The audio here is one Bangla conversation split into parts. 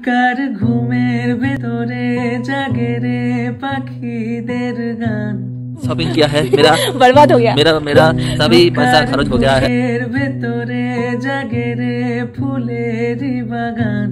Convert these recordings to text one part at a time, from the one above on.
কার ঘুমের ভেতরে জাগে রে পাখিদের গান। शॉपिंग किया है, मेरा बर्बाद हो गया। मेरा सभी पैसा खर्च हो गया है। ভেতরে জাগে রে ফুলেরই বাগান।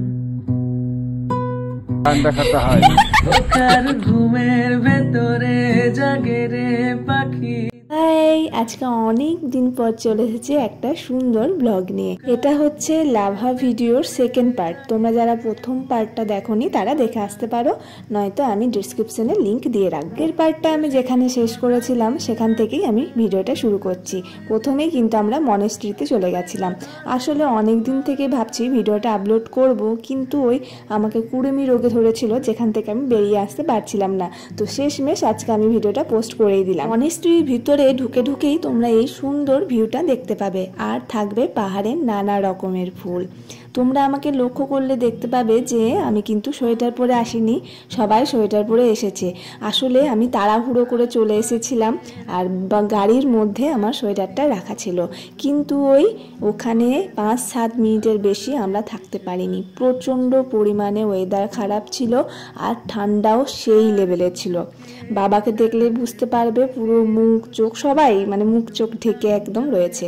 কার ঘুমের ভেতরে জাগে রে পাখি। হাই, আজকে অনেক দিন পর চলে এসেছে একটা সুন্দর ব্লগ নিয়ে। এটা হচ্ছে লাভা ভিডিওর সেকেন্ড পার্ট। তোমরা যারা প্রথম পার্টটা দেখোনি তারা দেখে আসতে পারো, নয়তো আমি ডিসক্রিপশনে লিংক দিয়ে রাখবো। এর পার্টটা আমি যেখানে শেষ করেছিলাম সেখান থেকেই আমি ভিডিওটা শুরু করছি। প্রথমেই কিন্তু আমরা মনেস্ট্রিতে চলে গেছিলাম। আসলে অনেক দিন থেকে ভাবছি ভিডিওটা আপলোড করব, কিন্তু ওই আমাকে কুড়েমি রোগে ধরেছিল, যেখান থেকে আমি বেরিয়ে আসতে পারছিলাম না। তো শেষমেশ আজকে আমি ভিডিওটা পোস্ট করেই দিলাম। মনেস্ট্রির ভিতরে ঢুকেই তোমরা এই সুন্দর ভিউটা দেখতে পাবে, আর থাকবে পাহাড়ের নানা রকমের ফুল। তোমরা আমাকে লক্ষ্য করলে দেখতে পাবে যে আমি কিন্তু সোয়েটার পরে আসিনি, সবাই সোয়েটার পরে এসেছে। আসলে আমি তাড়াহুড়ো করে চলে এসেছিলাম, আর গাড়ির মধ্যে আমার সোয়েটারটা রাখা ছিল, কিন্তু ওখানে 5-7 মিনিটের বেশি আমরা থাকতে পারিনি। প্রচণ্ড পরিমাণে ওয়েদার খারাপ ছিল, আর ঠান্ডাও সেই লেভেলের ছিল। বাবাকে দেখলে বুঝতে পারবে, পুরো মুখ চোখ সবাই মুখ চোখ ঢেকে একদম রয়েছে।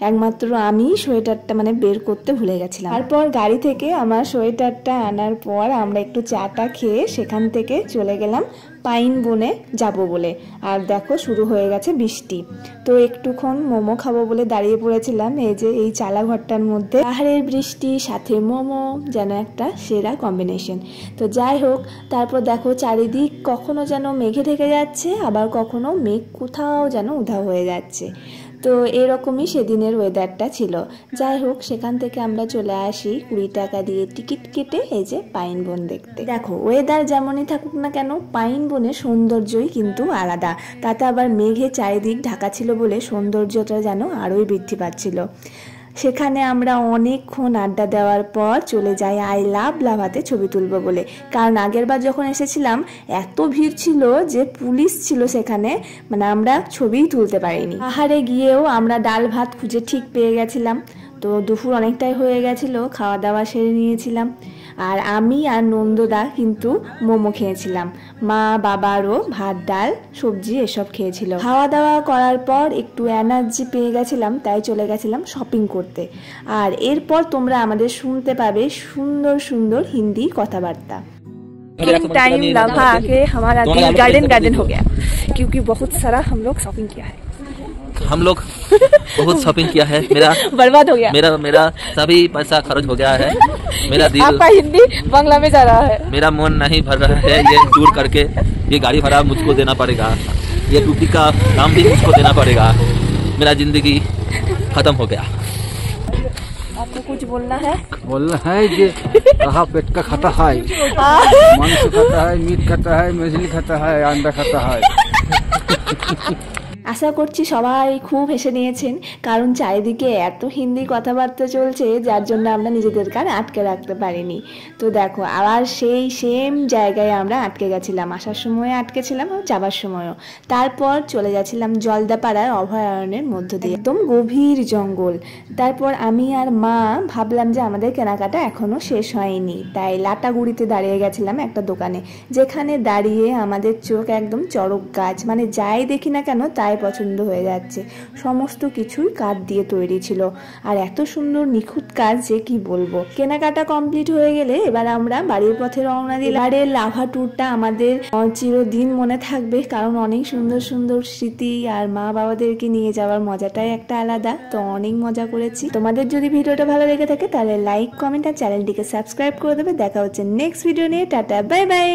একমাত্র আমি সোয়েটারটা বের করতে ভুলে গেছিলাম। তারপর গাড়ি থেকে আমার সোয়েটারটা আনার পর আমরা একটু চাটা খেয়ে সেখান থেকে চলে গেলাম পাইন বনে যাব বলে। আর দেখো শুরু হয়ে গেছে বৃষ্টি। তো একটুক্ষণ মোমো খাবো বলে দাঁড়িয়ে পড়েছিলাম এই চালা ঘরটার মধ্যে। পাহাড়ের বৃষ্টি সাথে মোমো যেন একটা সেরা কম্বিনেশন। তো যাই হোক, তারপর দেখো চারিদিক কখনো যেন মেঘে ঢেকে যাচ্ছে, আবার কখনো মেঘ কোথাও যেন উধাও হয়ে যাচ্ছে। তো এরকমই সেদিনের ওয়েদারটা ছিল। যাই হোক, সেখান থেকে আমরা চলে আসি 20 টাকা দিয়ে টিকিট কেটে এই যে পাইন বন দেখতে। দেখো ওয়েদার যেমনই থাকুক না কেন, পাইন বনের সৌন্দর্যই কিন্তু আলাদা। তাতে আবার মেঘে চারিদিক ঢাকা ছিল বলে সৌন্দর্যটা যেন আরোই বৃদ্ধি পাচ্ছিল। সেখানে আমরা অনেকক্ষণ আড্ডা দেওয়ার পর চলে যাই আই লাভ লাভাতে ছবি তুলবো বলে। কারণ আগের বার যখন এসেছিলাম এত ভিড় ছিল যে পুলিশ ছিল সেখানে, আমরা ছবিই তুলতে পারিনি। পাহাড়ে গিয়েও আমরা ডাল ভাত খুঁজে ঠিক পেয়ে গেছিলাম। তো দুপুর অনেকটাই হয়ে গেছিল, খাওয়া দাওয়া সেরে নিয়েছিলাম। আর আমি আর নন্দদা কিন্তু মোমো খেয়েছিলাম, মা বাবারও ভাত ডাল সবজি এসব খেয়েছিল। খাওয়া দাওয়া করার পর একটু এনার্জি পেয়ে গেছিলাম, তাই চলে গেছিলাম শপিং করতে। আর এরপর তোমরা আমাদের শুনতে পাবে সুন্দর সুন্দर हिंदी কথাবার্তা। टाइम लाभा आके हमारा दिल गार्डन हो गया, क्योंकि बहुत सारा हम लोग शॉपिंग किया है। हम लोग बहुत शॉपिंग किया है, मेरा बर्बाद हो गया। मेरा सभी पैसा खर्च हो गया है। मेरा दिल आपका हिंदी बांग्ला में जा रहा है। मेरा मन नहीं भर रहा है। ये टूर करके ये गाड़ी भाड़ा मुझको देना पड़ेगा, ये टूटी का दाम भी मुझको देना पड़ेगा। मेरा जिंदगी खत्म हो गया। आपको कुछ बोलना है कि कहा पेट का खाता है, मांस खाता है, मीट खाता है, मछली खाता है, अंडा खाता है। আশা করছি সবাই খুব হেসে নিয়েছেন, কারণ চারিদিকে এত হিন্দি কথাবার্তা চলছে যার জন্য আমরা নিজেদেরকে আর আটকে রাখতে পারিনি। তো দেখো আবার সেই সেম জায়গায় আমরা আটকে গেছিলাম, আসার সময় আটকেছিলাম আর যাবার সময়ও। তারপর চলে যাচ্ছিলাম জলদাপাড়ার অভয়ারণ্যের মধ্য দিয়ে, একদম গভীর জঙ্গল। তারপর আমি আর মা ভাবলাম যে আমাদের কেনাকাটা এখনো শেষ হয়নি, তাই লাটাগুড়িতে দাঁড়িয়ে গেছিলাম একটা দোকানে, যেখানে দাঁড়িয়ে আমাদের চোখ একদম চড়ক গাছ, যাই দেখি না কেন তাই পছন্দ হয়ে যাচ্ছে। সমস্ত কিছুই কাঠ দিয়ে তৈরি ছিল, আর এত সুন্দর নিখুঁত কাজ যে কি বলবো। কেনাকাটা কমপ্লিট হয়ে গেলে এবার আমরা বাড়ির পথে রওনা দিলাম। আর লাভা ট্যুরটা আমাদের চিরদিন মনে থাকবে, কারণ অনেক সুন্দর সুন্দর স্মৃতি, আর মা বাবাদেরকে নিয়ে যাওয়ার মজাটাই একটা আলাদা। তো অনেক মজা করেছি। তোমাদের যদি ভিডিওটা ভালো লেগে থাকে তাহলে লাইক, কমেন্ট আর চ্যানেলটিকে সাবস্ক্রাইব করে দেবে। দেখা হচ্ছে নেক্সট ভিডিও নিয়ে। Tata, bye bye.